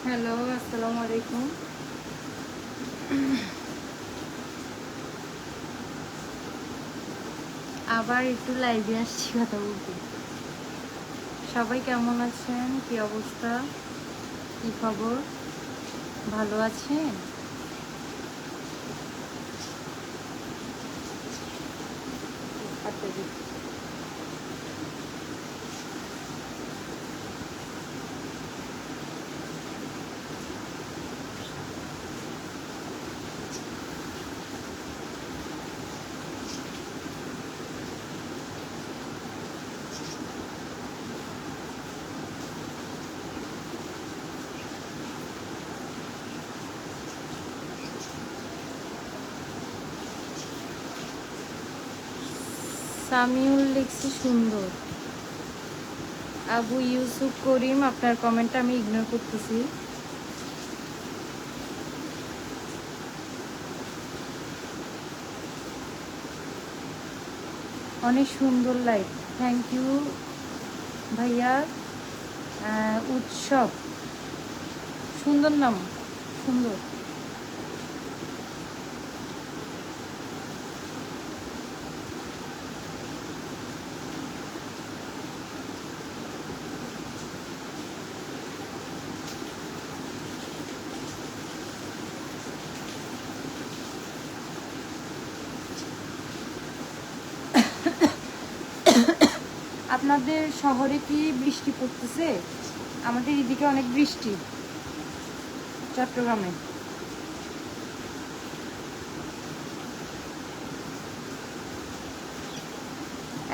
Hello, আসসালামু আলাইকুম। আবার একটু লাইভে আসছি কথা বলতে। সবাই কেমন আছেন? কি অবস্থা? কি খবর? ভালো আছেন? সামিউল লিখছি সুন্দর। আবু ইউসুফ করিম, আপনার কমেন্টটা আমি ইগনোর করতেছি। অনেক সুন্দর লাইভ, থ্যাংক ইউ ভাইয়া। উৎসব, সুন্দর নাম, সুন্দর। আপনাদের শহরে কি বৃষ্টি পড়তেছে? আমাদের এদিকে অনেক বৃষ্টি, চট্টগ্রামে।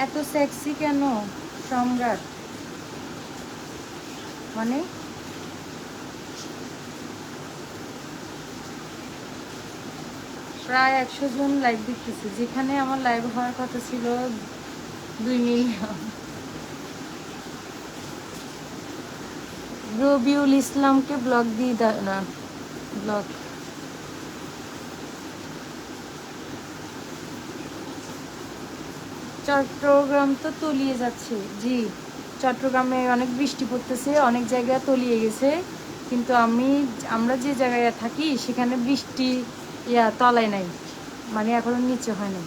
এত সেক্সি কেন সম্রাট? মানে প্রায় 100 জন লাইভ দেখতেছে, যেখানে আমার লাইভ হওয়ার কথা ছিল 2 মিলিয়ন। রবিউল ইসলামকে ব্লক দিয়ে না, ব্লক। চট্টগ্রাম তো তলিয়ে যাচ্ছে, জি। চট্টগ্রামে অনেক বৃষ্টি পড়তেছে, অনেক জায়গায় তলিয়ে গেছে, কিন্তু আমরা যে জায়গায় থাকি সেখানে বৃষ্টি তলায় নাই, মানে এখনো নিচে হয় নাই।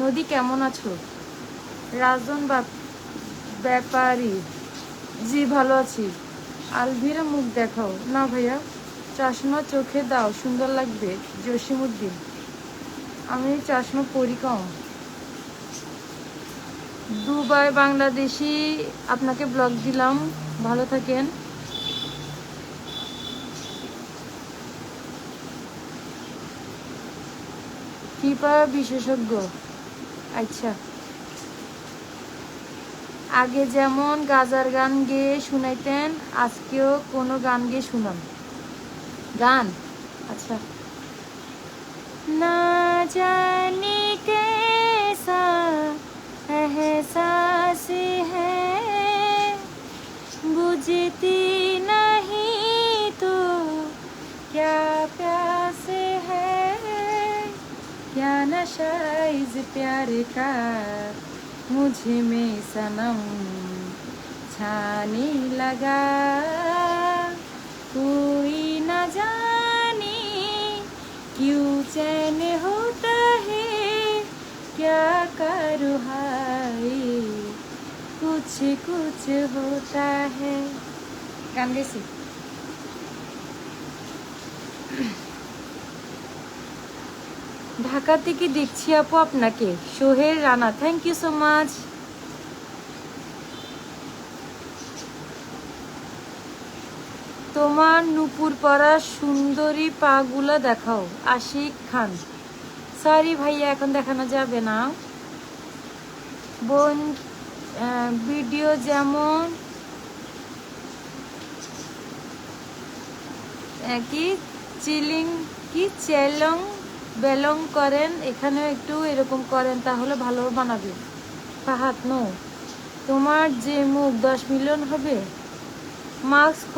নদী, কেমন আছো? রাজন ব্যাপারী, জি ভালো আছি। আলভিরা, মুখ দেখাও না ভাইয়া, চশমা চোখে দাও, সুন্দর লাগবে। জসিমউদ্দিন, আমি চশমা পরি কম। দুবাই বাংলাদেশি, আপনাকে ব্লগ দিলাম, ভালো থাকেন। ফিফা বিশেষজ্ঞ, আচ্ছা। আগে যেমন গাজার গান গেয়ে শুনাইতেন, আজকেও কোনো গান গেয়ে শুনান। গান, আচ্ছা। না জানি कैसा एहसास है, बुझती नहीं तो क्या प्यास है, क्या नशा इस प्यार का मुझे में सनम छाने लगा, कोई न जाने क्यों चैन होता है, क्या करूँ हाय, कुछ कुछ होता है। গান গেছি। ঢাকা থেকে দেখছি আপু আপনাকে। Sohel Rana, thank you so much. তোমার নুপুর পরা সুন্দরী পাগুলো দেখাও। আশিক খান, সরি ভাইয়া, এখন দেখানো যাবে না। বোন, ভিডিও যেমন কি চিলিং, কি চেলং বেলং করেন, এখানেও একটু এরকম করেন, তাহলে ভালো বানাবে। ফাহাদ, নো, তোমার যে মুখ 10 মিলিয়ন হবে, মাস্ক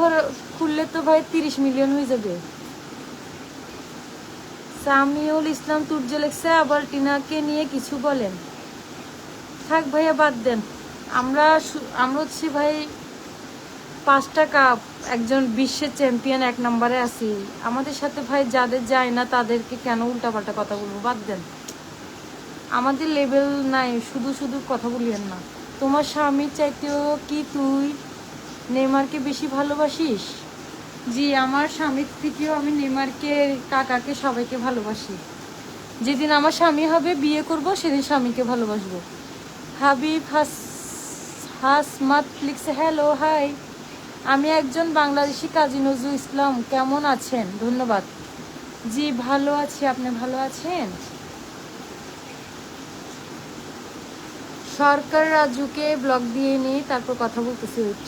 খুললে তো ভাই 30 মিলিয়ন হয়ে যাবে। সামিউল ইসলাম তুর্য লেখছে, আবার টিনাকে নিয়ে কিছু বলেন। থাক ভাইয়া, বাদ দেন। আমরা হচ্ছে ভাই 5টা কাপ, একজন বিশ্বের চ্যাম্পিয়ন 1 নম্বরে আছি। আমাদের সাথে ভাই যাদের যায় না তাদেরকে কেন উল্টাপাল্টা কথা বলবো, বাদ দেন। আমাদের লেভেল নাই, শুধু শুধু কথা বলিয়েন না। তোমার স্বামীর চাইতেও কি তুই নেইমারকে বেশি ভালোবাসিস? জি, আমার স্বামীর থেকেও আমি নেইমারকে, কাকাকে, সবাইকে ভালোবাসি। যেদিন আমার স্বামী হবে, বিয়ে করব, সেদিন স্বামীকে ভালোবাসবো। হাবিব হাসমাত লিখছে হ্যালো হাই, আমি একজন বাংলাদেশি কাজী নজরুল ইসলাম, কেমন আছেন? ধন্যবাদ। জি ভালো আছি, আপনি ভালো আছেন? সরকার রাজুকে ব্লক দিয়ে নিই, তারপর কথা বলতেছি। ওইট,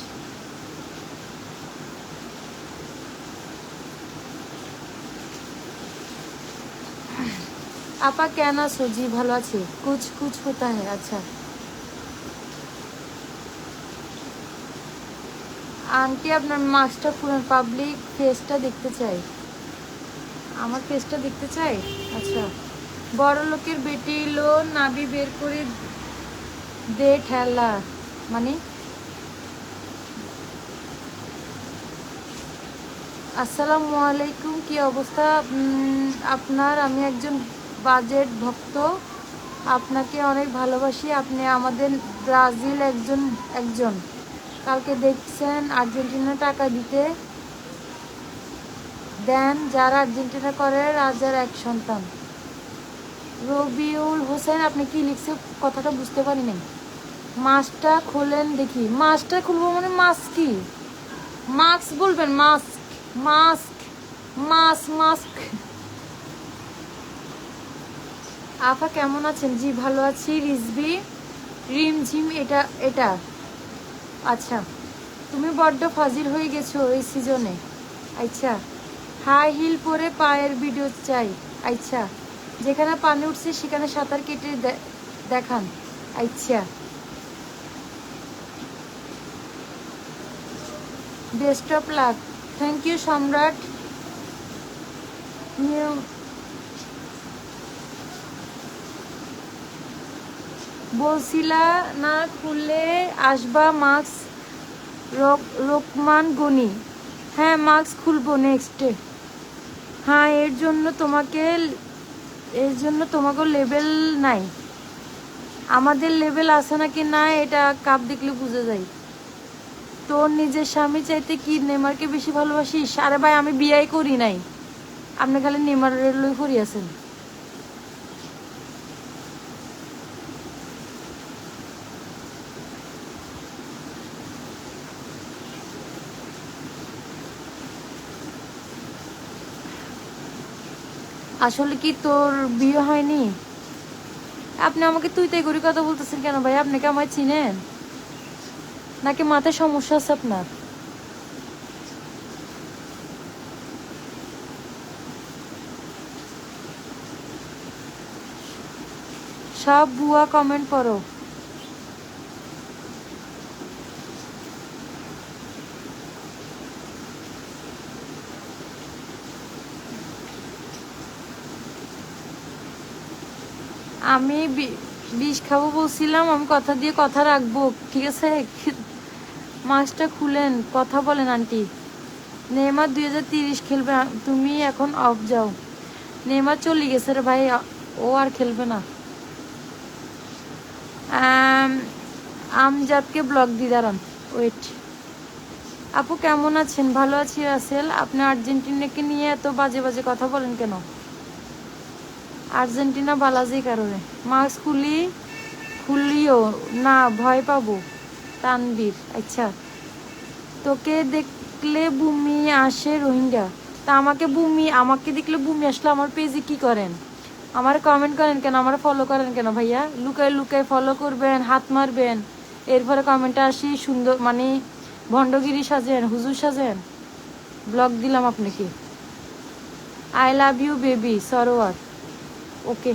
আপা কেন আছো? জি ভালো আছি। কুছ কুছ হোতা হ্যায়। আচ্ছা আন্টি, আপনার মাস্কটা খুলুন, পাবলিক ফেসটা দেখতে চাই। আমার ফেসটা দেখতে চাই? আচ্ছা। বড় লোকের বেটি লো নাবি বের করে দে ঠেলা, মানে আসসালামু আলাইকুম, কি অবস্থা আপনার? আমি একজন বাজেট ভক্ত, আপনাকে অনেক ভালোবাসি। আপনি আমাদের ব্রাজিল একজন একজন কালকে দেখছেন আর্জেন্টিনা টাকা দিতে দেন, যারা আর্জেন্টিনা করে রাজার এক সন্তান। রবিউল হোসেন, আপনি কি লিখছে কথাটা বুঝতে পারি নাই। মাস্কটা খোলেন দেখি। মাস্কটা খুলবো মানে মাস্ক কি? মাস্ক বলবেন, মাস্ক মাস্ক মাস্ক। আপা কেমন আছেন? জি ভালো আছি। রিজবি রিমঝিম, এটা এটা আচ্ছা, তুমি বড্ড ফাজিল হয়ে গেছো এই সিজনে। আচ্ছা, হাই হিল পরে পায়ের ভিডিও চাই। আচ্ছা, যেখানে পানি উঠছে সেখানে সাঁতার কেটে দেখান। আচ্ছা, best of luck. Thank you Samrat. বলছিলা না খুললে আসবা মাস্ক? রোকমান গনি, হ্যাঁ মাস্ক খুলবো নেক্সটে। হ্যাঁ, এর জন্য তোমাকে লেভেল নাই। আমাদের লেভেল আছে নাকি না এটা কাপ দেখলে বুঝে যায়। তোর নিজের স্বামী চাইতে কি নেইমারকে বেশি ভালোবাসিস? আরে ভাই, আমি বিয়ে করি নাই, আপনি খালি নেইমারের লই করি আছেন। আসলে কি তোর বিয়ে হয়নি? আপনি আমাকে তুই তাই করে কথা বলতেছেন কেন ভাই? আপনি কি আমায় চিনেন নাকি মাথায় সমস্যা আছে আপনার? সব ভুয়া কমেন্ট করো। আমি বিষ খাবো বলছিলাম, আমি কথা দিয়ে কথা রাখবো, ঠিক আছে? মাস্কটা খুলেন, কথা বলেন আন্টি। নেইমার 2030 খেলবে, তুমি এখন অফ যাও। নেইমার চলে গেছে রে ভাই, ও আর খেলবে না। আমজাদকে ব্লক দিয়ে দাঁড়ান। ওয়েট। আপু কেমন আছেন? ভালো আছি রাসেল। আপনি আর্জেন্টিনাকে নিয়ে এত বাজে বাজে কথা বলেন কেন? আর্জেন্টিনা বালাজি কারণে। মাস্ক খুলিও না, ভয় পাবো। তানবীর, আচ্ছা। তোকে দেখলে বুমি আসে রোহিঙ্গা। তা আমাকে দেখলে বুমি আসলে আমার পেজে কি করেন? আমার কমেন্ট করেন কেন? আমার ফলো করেন কেন ভাইয়া? লুকায় লুকায় ফলো করবেন, হাত মারবেন, এরপরে কমেন্টে আসি সুন্দর মানে ভণ্ডগিরি সাজেন, হুজুর সাজেন। ব্লগ দিলাম আপনাকে। I love you baby Sarwar. Okay.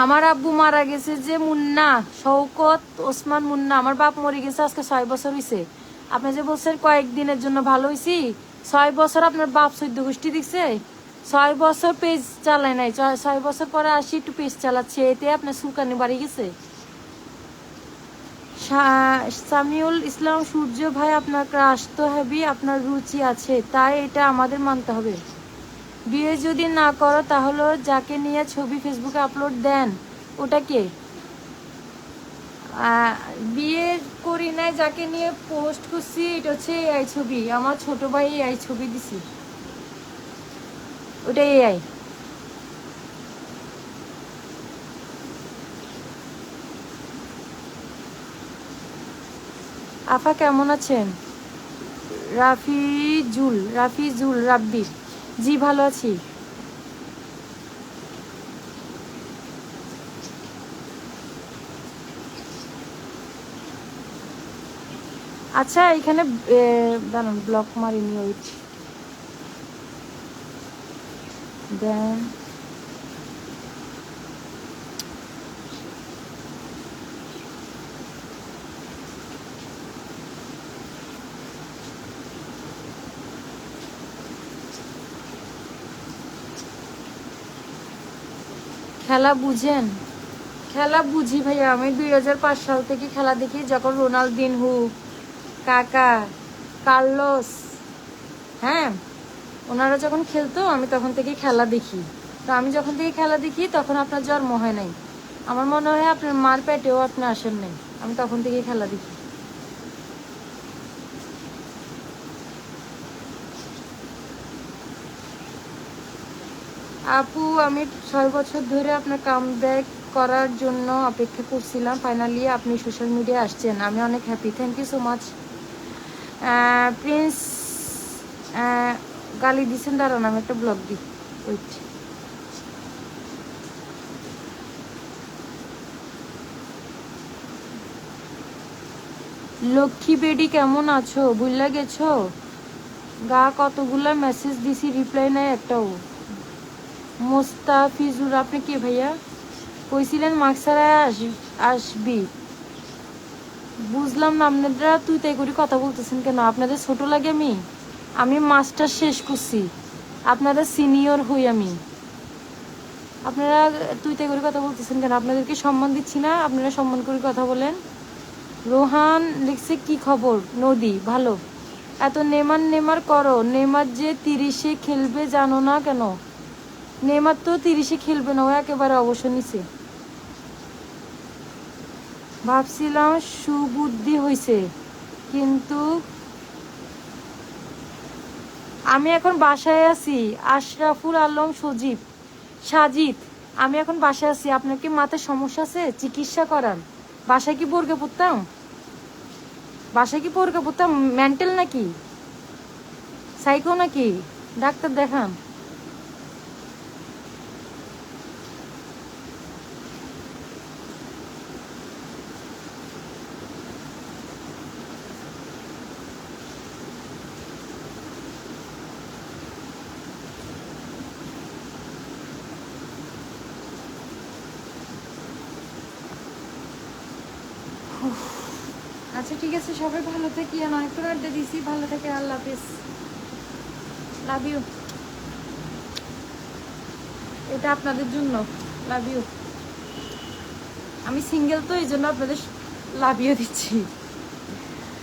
আমার আব্বু মারা গেছে যে মুন্না, শওকত ওসমান মুন্না, আমার বাপ মরে গেছে আজকে 6 বছর হয়েছে। আপনি যে বলছেন কয়েকদিনের জন্য ভালো হয়েছি, 6 বছর আপনার বাপ 14 গোষ্ঠী দিচ্ছে। 6 বছর পেজ চালায় নাই, 6 বছর পরে আসি একটু পেজ চালাচ্ছে, এতে আপনার সুলকানি বাড়ি গেছে। সামিউল ইসলাম সূর্য ভাই, আপনার ক্রাশ তো হেভি, আপনার রুচি আছে, তাই এটা আমাদের মানতে হবে। বিয়ে যদি না করো তাহলে যাকে নিয়ে ছবি ফেসবুকে আপলোড দেন ওটা কে? বিয়ে করি নাই, যাকে নিয়ে পোস্ট করছি এটা হচ্ছে এআই ছবি। আমার ছোট ভাই এআই ছবি দিছি, ওটা এআই। আফা কেমন আছেন? রাফিজুল রাব্বি, জি ভালো আছি। আচ্ছা এখানে দাঁড়ান, ব্লক মারিনি, ওইট দেন। খেলা বুঝেন? খেলা বুঝি ভাইয়া, আমি 2005 সাল থেকে খেলা দেখি, যখন রোনালদিনহো, কাকা, কার্লোস, হ্যাঁ ওনারা যখন খেলতো আমি তখন থেকে খেলা দেখি। তো আমি যখন থেকে খেলা দেখি তখন আপনার জন্ম হয় নাই, আমার মনে হয় আপনার মার পেটেও আপনি আসেন নাই, আমি তখন থেকে খেলা দেখি। আপু আমি 6 বছর ধরে আপনার কামব্যাক করার জন্য অপেক্ষা করছিলাম, ফাইনালি আপনি সোশ্যাল মিডিয়ায় আসছেন, আমি অনেক happy, thank you so much. Prince গালি দিচ্ছেন, দাঁড়ান আমি একটা ব্লগ দিই, ওইট। লক্ষ্মী বেডি কেমন আছো, বুঝলা গেছো? গা কতগুলা মেসেজ দিছি, রিপ্লাই নাই একটাও। মোস্তাফিজুর, আপনি কে ভাইয়া? কইছিলেন মাক্সারায় আসবি, বুঝলাম না। আপনারা তুই তাই করে কথা বলতেছেন কেন? আপনাদের ছোট লাগে? আমি মাস্টার শেষ করছি, আপনারা সিনিয়র হই আমি, আপনারা তুই তাই করে কথা বলতেছেন কেন? আপনাদেরকে সম্মান দিচ্ছি না? আপনারা সম্মান করে কথা বলেন। রোহান লিখছে কি খবর নদী, ভালো। এত নেমার করো, নেমার যে 30-এ খেলবে জানো না কেন? নেমার তো 30-এ খেলবে না, ও একেবারে অবসর নিছে। ভাবছিলাম সুবুদ্ধি হয়েছে, কিন্তু আমি এখন বাসায় আছি। আশরাফুল আলম সাজিদ, আমি এখন বাসায় আছি। আপনার কি মাথায় সমস্যা আছে? চিকিৎসা করান। বাসায় কি বোরকা পরতাম? মেন্টাল নাকি, সাইকো নাকি? ডাক্তার দেখান। আচ্ছা ঠিক আছে, সবাই ভালো থাকি, অনেকক্ষণ আড্ডা দিছি, ভালো থাকে, আল্লাহ হাফিজ, লাভ ইউ। এটা আপনাদের জন্য, লাভ ইউ। আমি সিঙ্গেল তো এই জন্য আপনাদের লাভ ইউ দিচ্ছি।